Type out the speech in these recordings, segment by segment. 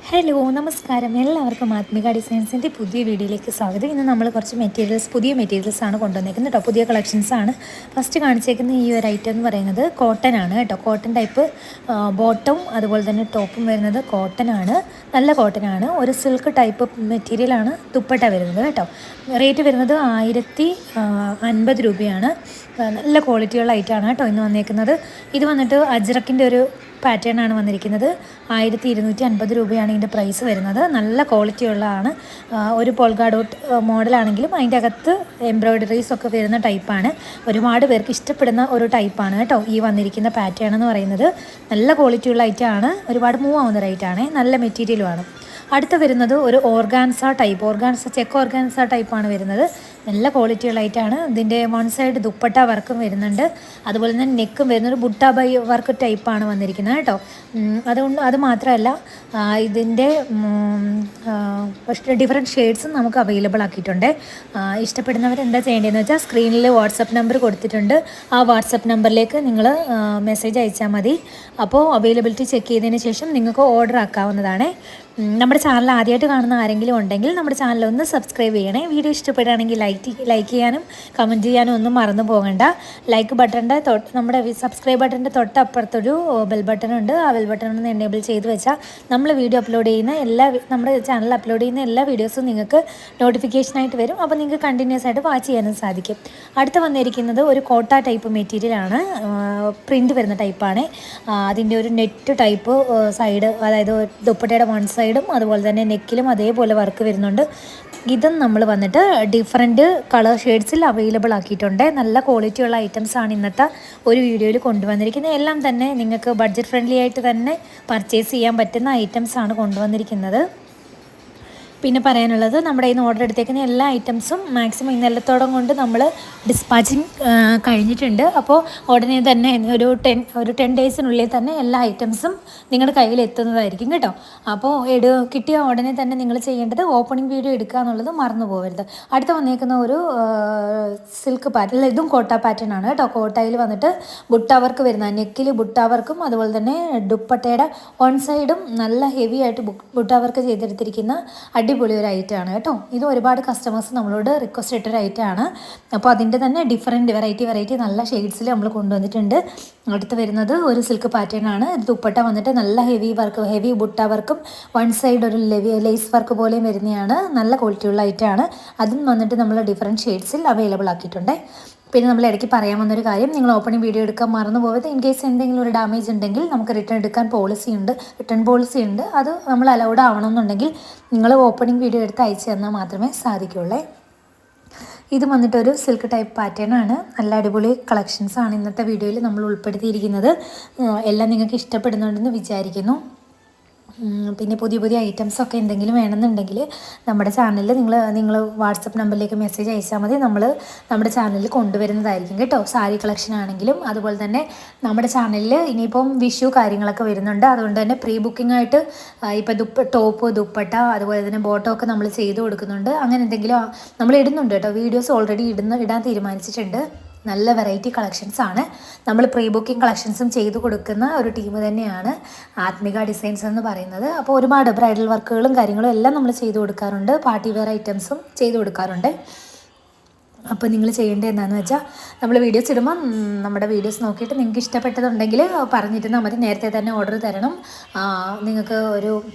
Hello നമസ്കാരം, എല്ലാവർക്കും ആത്മിക ഡിസൈൻസിൻ്റെ പുതിയ വീഡിയോയിലേക്ക് സ്വാഗതം. ഇന്ന് നമ്മൾ കുറച്ച് പുതിയ മെറ്റീരിയൽസ് ആണ് കൊണ്ടുവന്നേക്കുന്നത് കേട്ടോ. പുതിയ കളക്ഷൻസ് ആണ്. ഫസ്റ്റ് കാണിച്ചേക്കുന്ന ഈ ഒരു ഐറ്റം എന്ന് പറയുന്നത് കോട്ടൺ ആണ് കേട്ടോ. കോട്ടൺ ടൈപ്പ് ബോട്ടവും അതുപോലെ തന്നെ ടോപ്പും വരുന്നത് കോട്ടൺ ആണ്. നല്ല കോട്ടൺ ആണ്. ഒരു സിൽക്ക് ടൈപ്പ് മെറ്റീരിയലാണ് ദുപ്പട്ട വരുന്നത് കേട്ടോ. റേറ്റ് വരുന്നത് 1050 രൂപയാണ്. നല്ല ക്വാളിറ്റിയുള്ള ഐറ്റമാണ് കേട്ടോ ഇന്ന് വന്നേക്കുന്നത്. ഇത് വന്നിട്ട് അജ്രക്കിൻ്റെ ഒരു പാറ്റേൺ ആണ് വന്നിരിക്കുന്നത്. 1250 രൂപയാണ് ഇതിൻ്റെ പ്രൈസ് വരുന്നത്. നല്ല ക്വാളിറ്റി ഉള്ളതാണ്. ഒരു പോൾഗ ഡോട്ട് മോഡലാണെങ്കിലും അതിൻ്റെ അകത്ത് എംബ്രോയ്ഡറീസ് ഒക്കെ വരുന്ന ടൈപ്പാണ്. ഒരുപാട് പേർക്ക് ഇഷ്ടപ്പെടുന്ന ഒരു ടൈപ്പാണ് കേട്ടോ ഈ വന്നിരിക്കുന്ന പാറ്റേൺ എന്ന് പറയുന്നത്. നല്ല ക്വാളിറ്റിയുള്ള ഐറ്റമാണ്. ഒരുപാട് മൂവ് ആവുന്ന ഒരു ഐറ്റമാണ്. നല്ല മെറ്റീരിയലുമാണ്. അടുത്ത വരുന്നത് ഒരു ചെക്ക് ഓർഗാൻസ ടൈപ്പാണ് വരുന്നത്. നല്ല ക്വാളിറ്റിയുള്ള ഐറ്റമാണ്. ഇതിൻ്റെ വൺ സൈഡ് ദുപ്പട്ട വർക്കും വരുന്നുണ്ട്. അതുപോലെ തന്നെ നെക്കും വരുന്നത് ബുട്ട ബൈ വർക്ക് ടൈപ്പാണ് വന്നിരിക്കുന്നത് കേട്ടോ. അത് മാത്രമല്ല ഇതിൻ്റെ ഡിഫറെൻറ്റ് ഷെയ്ഡ്സും നമുക്ക് അവൈലബിൾ ആക്കിയിട്ടുണ്ട്. ഇഷ്ടപ്പെടുന്നവർ എന്താ ചെയ്യേണ്ടതെന്ന് വെച്ചാൽ സ്ക്രീനിൽ വാട്സപ്പ് നമ്പർ കൊടുത്തിട്ടുണ്ട്. ആ വാട്സപ്പ് നമ്പറിലേക്ക് നിങ്ങൾ മെസ്സേജ് അയച്ചാൽ മതി. അപ്പോൾ അവൈലബിലിറ്റി ചെക്ക് ചെയ്തതിന് ശേഷം നിങ്ങൾക്ക് ഓർഡർ ആക്കാവുന്നതാണ്. നമ്മുടെ ചാനൽ ആദ്യമായിട്ട് കാണുന്ന ആരെങ്കിലും ഉണ്ടെങ്കിൽ നമ്മുടെ ചാനൽ ഒന്ന് സബ്സ്ക്രൈബ് ചെയ്യണേ. വീഡിയോ ഇഷ്ടപ്പെടുകയാണെങ്കിൽ ലൈക്ക് ചെയ്യാനും കമൻറ്റ് ചെയ്യാനും ഒന്നും മറന്നു പോകണ്ട. ലൈക്ക് ബട്ടൻ്റെ നമ്മുടെ സബ്സ്ക്രൈബ് ബട്ടൻ്റെ തൊട്ടപ്പുറത്തൊരു ബെൽ ബട്ടൺ ഉണ്ട്. ആ ബെൽ ബട്ടൺ ഒന്ന് എനേബിൾ ചെയ്ത് വെച്ചാൽ നമ്മൾ വീഡിയോ അപ്ലോഡ് ചെയ്യുന്ന നമ്മുടെ ചാനലിൽ അപ്ലോഡ് ചെയ്യുന്ന എല്ലാ വീഡിയോസും നിങ്ങൾക്ക് നോട്ടിഫിക്കേഷനായിട്ട് വരും. അപ്പോൾ നിങ്ങൾക്ക് കണ്ടിന്യൂസ് ആയിട്ട് വാച്ച് ചെയ്യാനും സാധിക്കും. അടുത്ത് വന്നിരിക്കുന്നത് ഒരു കോട്ട ടൈപ്പ് മെറ്റീരിയലാണ്. പ്രിൻ്റ് വരുന്ന ടൈപ്പാണ്. അതിൻ്റെ ഒരു നെറ്റ് ടൈപ്പ് സൈഡ്, അതായത് ദുപ്പട്ടയുടെ വൺ സൈഡും അതുപോലെ തന്നെ നെക്കിലും അതേപോലെ വർക്ക് വരുന്നുണ്ട്. ഇതും നമ്മൾ വന്നിട്ട് ഡിഫറെൻറ്റ് കളർ ഷെയ്ഡ്സിൽ അവൈലബിൾ ആക്കിയിട്ടുണ്ട്. നല്ല ക്വാളിറ്റിയുള്ള ഐറ്റംസാണ് ഇന്നത്തെ ഒരു വീഡിയോയിൽ കൊണ്ടുവന്നിരിക്കുന്നത്. എല്ലാം തന്നെ നിങ്ങൾക്ക് ബഡ്ജറ്റ് ഫ്രണ്ട്ലി ആയിട്ട് തന്നെ പർച്ചേസ് ചെയ്യാൻ പറ്റുന്ന ഐറ്റംസാണ് കൊണ്ടുവന്നിരിക്കുന്നത്. പിന്നെ പറയാനുള്ളത്, നമ്മുടെ കയ്യിൽ നിന്ന് ഓർഡർ എടുത്തേക്കുന്ന എല്ലാ ഐറ്റംസും മാക്സിമം ഇന്നലത്തോളം കൊണ്ട് നമ്മൾ ഡിസ്പാച്ചിങ് കഴിഞ്ഞിട്ടുണ്ട്. അപ്പോൾ ഉടനെ തന്നെ ഒരു 10 ഡേയ്സിനുള്ളിൽ തന്നെ എല്ലാ ഐറ്റംസും നിങ്ങളുടെ കയ്യിൽ എത്തുന്നതായിരിക്കും കേട്ടോ. അപ്പോൾ കിട്ടിയ ഉടനെ തന്നെ നിങ്ങൾ ചെയ്യേണ്ടത് ഓപ്പണിംഗ് വീഡിയോ എടുക്കുക എന്നുള്ളത് മറന്നു പോകരുത്. അടുത്ത് വന്നേക്കുന്ന ഒരു സിൽക്ക് പാറ്റേൺ, ഇതും കോട്ട പാറ്റേൺ ആണ് കേട്ടോ. കോട്ടയിൽ വന്നിട്ട് ബുട്ട വർക്ക് വരുന്ന, നെക്കിൽ ബുട്ട വർക്കും അതുപോലെ തന്നെ ദുപ്പട്ടയുടെ വൺ സൈഡും നല്ല ഹെവി ആയിട്ട് ബുട്ട വർക്ക് ചെയ്തെടുത്തിരിക്കുന്ന അടിപൊളി ഒരു ഐറ്റമാണ് കേട്ടോ. ഇത് ഒരുപാട് കസ്റ്റമേഴ്സ് നമ്മളോട് റിക്വസ്റ്റ് ഇട്ടൊരു ഐറ്റമാണ്. അപ്പോൾ അതിൻ്റെ തന്നെ ഡിഫറെൻറ്റ് വെറൈറ്റി നല്ല ഷെയ്ഡ്സിൽ നമ്മൾ കൊണ്ടുവന്നിട്ടുണ്ട്. അടുത്ത് വരുന്നത് ഒരു സിൽക്ക് പാറ്റേൺ ആണ്. ദുപ്പട്ട വന്നിട്ട് നല്ല ഹെവി ബുട്ട വർക്കും വൺ സൈഡ് ഒരു ലേസ് വർക്ക് പോലെയും വരുന്നതാണ്. നല്ല ക്വാളിറ്റിയുള്ള ഐറ്റമാണ്. അതും വന്നിട്ട് നമ്മൾ ഡിഫറെൻറ്റ് ഷെയ്ഡ്സിൽ അവൈലബിൾ ആക്കിയിട്ടുണ്ട്. പിന്നെ നമ്മൾ ഇടയ്ക്ക് പറയാൻ വന്നൊരു കാര്യം, നിങ്ങൾ ഓപ്പണിംഗ് വീഡിയോ എടുക്കാൻ മറന്നു പോകരുത്. ഇൻ കേസ് എന്തെങ്കിലും ഒരു ഡാമേജ് ഉണ്ടെങ്കിൽ നമുക്ക് റിട്ടേൺ പോളിസി ഉണ്ട്. അത് നമ്മൾ അലൗഡ് ആവണമെന്നുണ്ടെങ്കിൽ നിങ്ങൾ ഓപ്പണിംഗ് വീഡിയോ എടുത്ത് അയച്ചു തന്നാൽ മാത്രമേ സാധിക്കുള്ളൂ. ഇത് വന്നിട്ടൊരു സിൽക്ക് ടൈപ്പ് പാറ്റേൺ ആണ്. നല്ല അടിപൊളി കളക്ഷൻസാണ് ഇന്നത്തെ വീഡിയോയിൽ നമ്മൾ ഉൾപ്പെടുത്തിയിരിക്കുന്നത്. എല്ലാം നിങ്ങൾക്ക് ഇഷ്ടപ്പെടുന്നുണ്ടെന്ന് വിചാരിക്കുന്നു. പിന്നെ പുതിയ ഐറ്റംസൊക്കെ എന്തെങ്കിലും വേണമെന്നുണ്ടെങ്കിൽ നമ്മുടെ ചാനലിൽ നിങ്ങൾ വാട്സപ്പ് നമ്പറിലേക്ക് മെസ്സേജ് അയച്ചാൽ മതി. നമ്മുടെ ചാനലിൽ കൊണ്ടുവരുന്നതായിരിക്കും കേട്ടോ. സാരി കളക്ഷൻ ആണെങ്കിലും അതുപോലെ തന്നെ നമ്മുടെ ചാനലിൽ ഇനിയിപ്പം വിഷു കാര്യങ്ങളൊക്കെ വരുന്നുണ്ട്. അതുകൊണ്ട് തന്നെ പ്രീ ബുക്കിംഗ് ആയിട്ട് ഇപ്പോൾ ടോപ്പ്, ദുപ്പട്ട അതുപോലെ തന്നെ ബോട്ടം ഒക്കെ നമ്മൾ ചെയ്ത് കൊടുക്കുന്നുണ്ട്. അങ്ങനെ എന്തെങ്കിലും നമ്മൾ ഇടുന്നുണ്ട് കേട്ടോ. വീഡിയോസ് ഓൾറെഡി ഇടാൻ തീരുമാനിച്ചിട്ടുണ്ട്. നല്ല വെറൈറ്റി കളക്ഷൻസാണ്. നമ്മൾ പ്രീ ബുക്കിംഗ് കളക്ഷൻസും ചെയ്തു കൊടുക്കുന്ന ഒരു ടീം തന്നെയാണ് ആത്മിക ഡിസൈൻസ് എന്ന് പറയുന്നത്. അപ്പോൾ ഒരുപാട് ബ്രൈഡൽ വർക്കുകളും കാര്യങ്ങളും എല്ലാം നമ്മൾ ചെയ്തു കൊടുക്കാറുണ്ട്. പാർട്ടി വെയർ ഐറ്റംസും ചെയ്തു കൊടുക്കാറുണ്ട്. അപ്പോൾ നിങ്ങൾ ചെയ്യേണ്ടത് എന്താണെന്ന് വെച്ചാൽ, നമ്മൾ വീഡിയോസ് ഇടുമ്പോൾ നമ്മുടെ വീഡിയോസ് നോക്കിയിട്ട് നിങ്ങൾക്ക് ഇഷ്ടപ്പെട്ടതുണ്ടെങ്കിൽ പറഞ്ഞിരുന്നാൽ മതി. നേരത്തെ തന്നെ ഓർഡർ തരണം. നിങ്ങൾക്ക്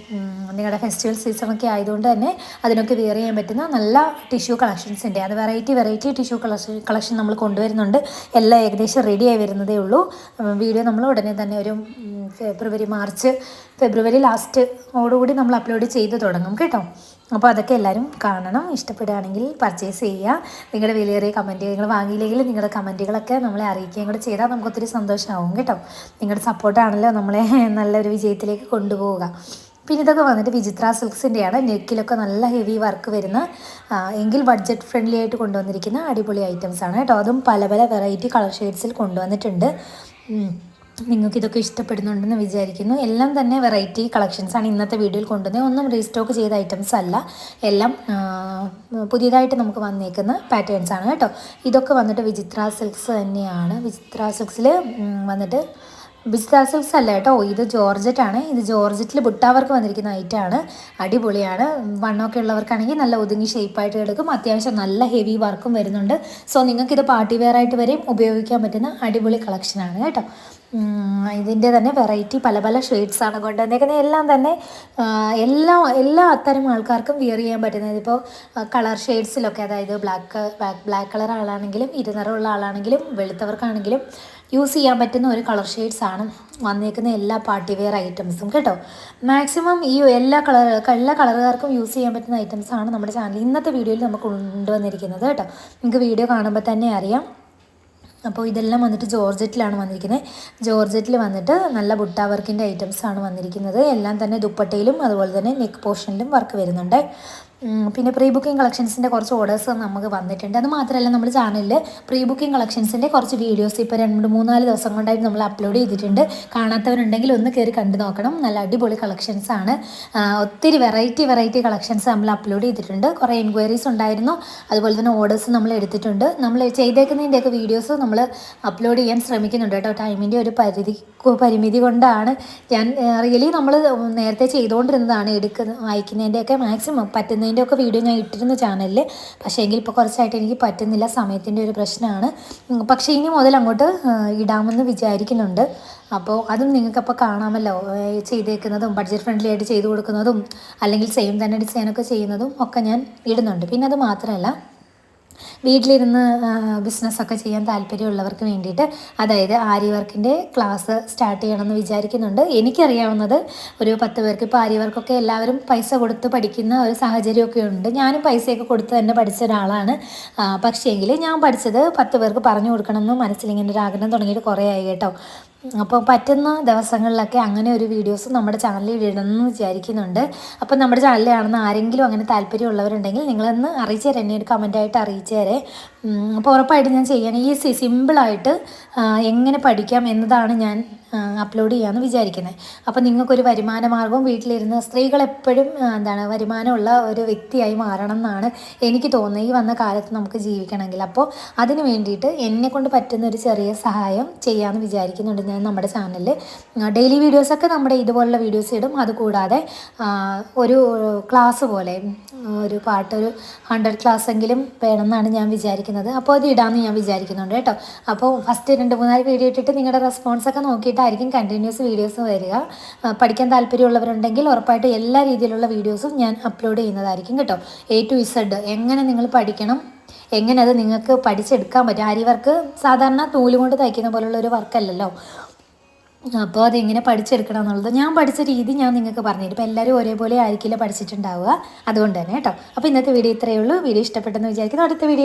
നിങ്ങളുടെ ഫെസ്റ്റിവൽ സീസണൊക്കെ ആയതുകൊണ്ട് തന്നെ അതിനൊക്കെ വെയർ ചെയ്യാൻ പറ്റുന്ന നല്ല ടിഷ്യൂ കളക്ഷൻസിൻ്റെ, അത് വെറൈറ്റി ടിഷ്യൂ കളക്ഷൻ നമ്മൾ കൊണ്ടുവരുന്നുണ്ട്. എല്ലാം ഏകദേശം റെഡിയായി വരുന്നതേ ഉള്ളൂ. വീഡിയോ നമ്മൾ ഉടനെ തന്നെ ഒരു ഫെബ്രുവരി ലാസ്റ്റോടുകൂടി നമ്മൾ അപ്ലോഡ് ചെയ്ത് തുടങ്ങും കേട്ടോ. അപ്പോൾ അതൊക്കെ എല്ലാവരും കാണണം. ഇഷ്ടപ്പെടുകയാണെങ്കിൽ പർച്ചേസ് ചെയ്യുക. നിങ്ങളുടെ വിലയേറിയ കമൻറ്റ്, നിങ്ങൾ വാങ്ങിയില്ലെങ്കിൽ നിങ്ങളുടെ കമൻറ്റുകളൊക്കെ നമ്മളെ അറിയിക്കുകയും കൂടെ ചെയ്താൽ നമുക്ക് ഒത്തിരി സന്തോഷമാവും കേട്ടോ. നിങ്ങളുടെ സപ്പോർട്ടാണല്ലോ നമ്മളെ നല്ലൊരു വിജയത്തിലേക്ക് കൊണ്ടുപോവുക. പിന്നെ ഇതൊക്കെ വന്നിട്ട് വിചിത്ര സിൽക്സിൻ്റെയാണ്. നെക്കിലൊക്കെ നല്ല ഹെവി വർക്ക് വരുന്ന, എങ്കിൽ ബഡ്ജറ്റ് ഫ്രണ്ട്ലി ആയിട്ട് കൊണ്ടുവന്നിരിക്കുന്ന അടിപൊളി ഐറ്റംസാണ് കേട്ടോ. അതും പല വെറൈറ്റി കളർ ഷെയ്ഡ്സിൽ കൊണ്ടുവന്നിട്ടുണ്ട്. നിങ്ങൾക്കിതൊക്കെ ഇഷ്ടപ്പെടുന്നുണ്ടെന്ന് വിചാരിക്കുന്നു. എല്ലാം തന്നെ വെറൈറ്റി കളക്ഷൻസാണ് ഇന്നത്തെ വീഡിയോയിൽ കൊണ്ടുവന്നത്. ഒന്നും റീസ്റ്റോക്ക് ചെയ്ത ഐറ്റംസ് അല്ല. എല്ലാം പുതിയതായിട്ട് നമുക്ക് വന്നേക്കുന്ന പാറ്റേൺസാണ് കേട്ടോ. ഇതൊക്കെ വന്നിട്ട് വിചിത്ര സിൽക്സ് തന്നെയാണ്. വിചിത്ര സിൽക്സിൽ വന്നിട്ട് ബിസ്ത സിൽക്സ് അല്ല കേട്ടോ, ഇത് ജോർജറ്റാണ്. ഇത് ജോർജറ്റിൽ ബുട്ടാവർക്ക് വന്നിരിക്കുന്ന ഐറ്റമാണ്. അടിപൊളിയാണ്. വണ്ണമൊക്കെ ഉള്ളവർക്കാണെങ്കിൽ നല്ല ഒതുങ്ങി ഷേപ്പായിട്ട് എടുക്കും. അത്യാവശ്യം നല്ല ഹെവി വർക്കും വരുന്നുണ്ട്. സോ നിങ്ങൾക്കിത് പാർട്ടി വെയർ ആയിട്ട് വരെയും ഉപയോഗിക്കാൻ പറ്റുന്ന അടിപൊളി കളക്ഷനാണ് കേട്ടോ. ഇതിൻ്റെ തന്നെ വെറൈറ്റി പല പല ഷെയ്ഡ്സാണ് കൊണ്ടുവന്നേക്കുന്നത്. എല്ലാം തന്നെ എല്ലാ അത്തരം ആൾക്കാർക്കും വിയർ ചെയ്യാൻ പറ്റുന്നത്. ഇപ്പോൾ കളർ ഷെയ്ഡ്സിലൊക്കെ, അതായത് ബ്ലാക്ക് കളർ ആളാണെങ്കിലും ഇരുനിറമുള്ള ആളാണെങ്കിലും വെളുത്തവർക്കാണെങ്കിലും യൂസ് ചെയ്യാൻ പറ്റുന്ന ഒരു കളർ ഷെയ്ഡ്സാണ് വന്നേക്കുന്ന എല്ലാ പാർട്ടി വെയർ ഐറ്റംസും കേട്ടോ. മാക്സിമം ഈ എല്ലാ കളറുകാർക്കും യൂസ് ചെയ്യാൻ പറ്റുന്ന ഐറ്റംസാണ് നമ്മുടെ ചാനൽ ഇന്നത്തെ വീഡിയോയിൽ നമുക്ക് കൊണ്ടുവന്നിരിക്കുന്നത് കേട്ടോ. നിങ്ങൾക്ക് വീഡിയോ കാണുമ്പോൾ തന്നെ അറിയാം. അപ്പോൾ ഇതെല്ലാം വന്നിട്ട് ജോർജറ്റിലാണ് വന്നിരിക്കുന്നത്. ജോർജറ്റിൽ വന്നിട്ട് നല്ല ബുട്ട വർക്കിൻ്റെ ഐറ്റംസാണ് വന്നിരിക്കുന്നത്. എല്ലാം തന്നെ ദുപ്പട്ടയിലും അതുപോലെ തന്നെ നെക്ക് പോർഷനിലും വർക്ക് വരുന്നുണ്ട്. പിന്നെ പ്രീ ബുക്കിംഗ് കളക്ഷൻസിൻ്റെ കുറച്ച് ഓർഡേഴ്സ് നമുക്ക് വന്നിട്ടുണ്ട്. അത് മാത്രമല്ല നമ്മുടെ ചാനലിൽ പ്രീ ബുക്കിംഗ് കളക്ഷൻസിൻ്റെ കുറച്ച് വീഡിയോസ് ഇപ്പോൾ 2-3-4 ദിവസം കൊണ്ടായിട്ട് നമ്മൾ അപ്ലോഡ് ചെയ്തിട്ടുണ്ട്. കാണാത്തവരുണ്ടെങ്കിൽ ഒന്ന് കയറി കണ്ടു നോക്കണം. നല്ല അടിപൊളി കളക്ഷൻസാണ്. ഒത്തിരി വെറൈറ്റി കളക്ഷൻസ് നമ്മൾ അപ്ലോഡ് ചെയ്തിട്ടുണ്ട്. കുറേ എൻക്വയറീസ് ഉണ്ടായിരുന്നു. അതുപോലെ തന്നെ ഓർഡേഴ്സ് നമ്മൾ എടുത്തിട്ടുണ്ട്. നമ്മൾ ചെയ്തേക്കുന്നതിൻ്റെയൊക്കെ വീഡിയോസ് നമ്മൾ അപ്ലോഡ് ചെയ്യാൻ ശ്രമിക്കുന്നുണ്ട് കേട്ടോ. ടൈമിൻ്റെ ഒരു പരിമിതി കൊണ്ടാണ്. ഞാൻ റിയലി നമ്മൾ നേരത്തെ ചെയ്തുകൊണ്ടിരുന്നതാണ് അയക്കുന്നതിൻ്റെയൊക്കെ മാക്സിമം പറ്റുന്നതിൻ്റെയൊക്കെ വീഡിയോ ഞാൻ ഇട്ടിരുന്നു ചാനലിൽ. പക്ഷേ എങ്കിൽ ഇപ്പോൾ കുറച്ചായിട്ട് എനിക്ക് പറ്റുന്നില്ല, സമയത്തിൻ്റെ ഒരു പ്രശ്നമാണ്. പക്ഷേ ഇനി മുതൽ അങ്ങോട്ട് ഇടാമെന്ന് വിചാരിക്കുന്നുണ്ട്. അപ്പോൾ അതും നിങ്ങൾക്കപ്പോൾ കാണാമല്ലോ, ചെയ്തേക്കുന്നതും ബഡ്ജറ്റ് ഫ്രണ്ട്ലി ആയിട്ട് ചെയ്തു കൊടുക്കുന്നതും അല്ലെങ്കിൽ സെയിം തന്നെ ഡിസൈനൊക്കെ ചെയ്യുന്നതും ഒക്കെ ഞാൻ ഇടുന്നുണ്ട്. പിന്നെ അത് മാത്രമല്ല, വീട്ടിലിരുന്ന് ബിസിനസ്സൊക്കെ ചെയ്യാൻ താല്പര്യമുള്ളവർക്ക് വേണ്ടിയിട്ട്, അതായത് ആരി വർക്കിൻ്റെ ക്ലാസ് സ്റ്റാർട്ട് ചെയ്യണമെന്ന് വിചാരിക്കുന്നുണ്ട്. എനിക്കറിയാവുന്നത് ഒരു 10 പേർക്ക്. ഇപ്പോൾ ആരി വർക്കൊക്കെ എല്ലാവരും പൈസ കൊടുത്ത് പഠിക്കുന്ന ഒരു സാഹചര്യമൊക്കെ ഉണ്ട്. ഞാനും പൈസയൊക്കെ കൊടുത്ത് തന്നെ പഠിച്ച ഒരാളാണ്. പക്ഷേങ്കിൽ ഞാൻ പഠിച്ചത് 10 പേർക്ക് പറഞ്ഞു കൊടുക്കണമെന്ന് മനസ്സിലിങ്ങനെ ഒരു ആഗ്രഹം തുടങ്ങിയിട്ട് കുറേ ആയി കേട്ടോ. അപ്പോൾ പറ്റുന്ന ദിവസങ്ങളിലൊക്കെ അങ്ങനെ ഒരു വീഡിയോസ് നമ്മുടെ ചാനലിൽ ഇടണമെന്ന് വിചാരിക്കുന്നുണ്ട്. അപ്പോൾ നമ്മുടെ ചാനലിലാണെന്ന് ആരെങ്കിലും അങ്ങനെ താല്പര്യമുള്ളവരുണ്ടെങ്കിൽ നിങ്ങളൊന്ന് അറിയിച്ചു തരാം, എന്നെ ഒരു കമൻറ്റായിട്ട് അറിയിച്ചു തരേ. അപ്പോൾ ഉറപ്പായിട്ട് ഞാൻ ചെയ്യാൻ ഈ സിമ്പിളായിട്ട് എങ്ങനെ പഠിക്കാം എന്നതാണ് ഞാൻ അപ്ലോഡ് ചെയ്യാമെന്ന് വിചാരിക്കുന്നത്. അപ്പോൾ നിങ്ങൾക്കൊരു വരുമാന മാർഗവും വീട്ടിലിരുന്ന് സ്ത്രീകൾ എപ്പോഴും വരുമാനമുള്ള ഒരു വ്യക്തിയായി മാറണം എന്നാണ് എനിക്ക് തോന്നുന്നത്. ഈ വന്ന കാലത്ത് നമുക്ക് ജീവിക്കണമെങ്കിൽ. അപ്പോൾ അതിന് വേണ്ടിയിട്ട് എന്നെക്കൊണ്ട് പറ്റുന്ന ഒരു ചെറിയ സഹായം ചെയ്യാമെന്ന് വിചാരിക്കുന്നുണ്ട് ഞാൻ നമ്മുടെ ചാനലിൽ. ഡെയിലി വീഡിയോസൊക്കെ നമ്മുടെ ഇതുപോലുള്ള വീഡിയോസ് ഇടും. അതുകൂടാതെ ഒരു ക്ലാസ് പോലെ ഒരു പാട്ട് ഒരു 100 ക്ലാസ് എങ്കിലും വേണമെന്നാണ് ഞാൻ വിചാരിക്കുന്നത്. അപ്പോൾ അത് ഇടാമെന്ന് ഞാൻ വിചാരിക്കുന്നുണ്ട് കേട്ടോ. അപ്പോൾ ഫസ്റ്റ് 2-3 വീഡിയോ ഇട്ടിട്ട് നിങ്ങളുടെ റെസ്പോൺസൊക്കെ നോക്കിയിട്ടായിരിക്കും കണ്ടിന്യൂസ് വീഡിയോസ് വരിക. പഠിക്കാൻ താല്പര്യമുള്ളവരുണ്ടെങ്കിൽ ഉറപ്പായിട്ട് എല്ലാ രീതിയിലുള്ള വീഡിയോസും ഞാൻ അപ്ലോഡ് ചെയ്യുന്നതായിരിക്കും കേട്ടോ. A to Z എങ്ങനെ നിങ്ങൾ പഠിക്കണം, എങ്ങനെ അത് നിങ്ങൾക്ക് പഠിച്ചെടുക്കാൻ പറ്റും. ആരി വർക്ക് സാധാരണ നൂല് കൊണ്ട് തയ്ക്കുന്ന പോലുള്ള ഒരു വർക്കല്ലല്ലോ. അപ്പോൾ അതെങ്ങനെ പഠിച്ചെടുക്കണം എന്നുള്ളത് ഞാൻ പഠിച്ച രീതി ഞാൻ നിങ്ങൾക്ക് പറഞ്ഞുതരും. ഇപ്പോൾ എല്ലാവരും ഒരേപോലെ ആയിരിക്കില്ല പഠിച്ചിട്ടുണ്ടാവുക, അതുകൊണ്ട് തന്നെ കേട്ടോ. അപ്പോൾ ഇന്നത്തെ വീഡിയോ ഇത്രയേ ഉള്ളൂ. വീഡിയോ ഇഷ്ടപ്പെട്ടെന്ന് വിചാരിക്കുന്നു. അടുത്ത വീഡിയോ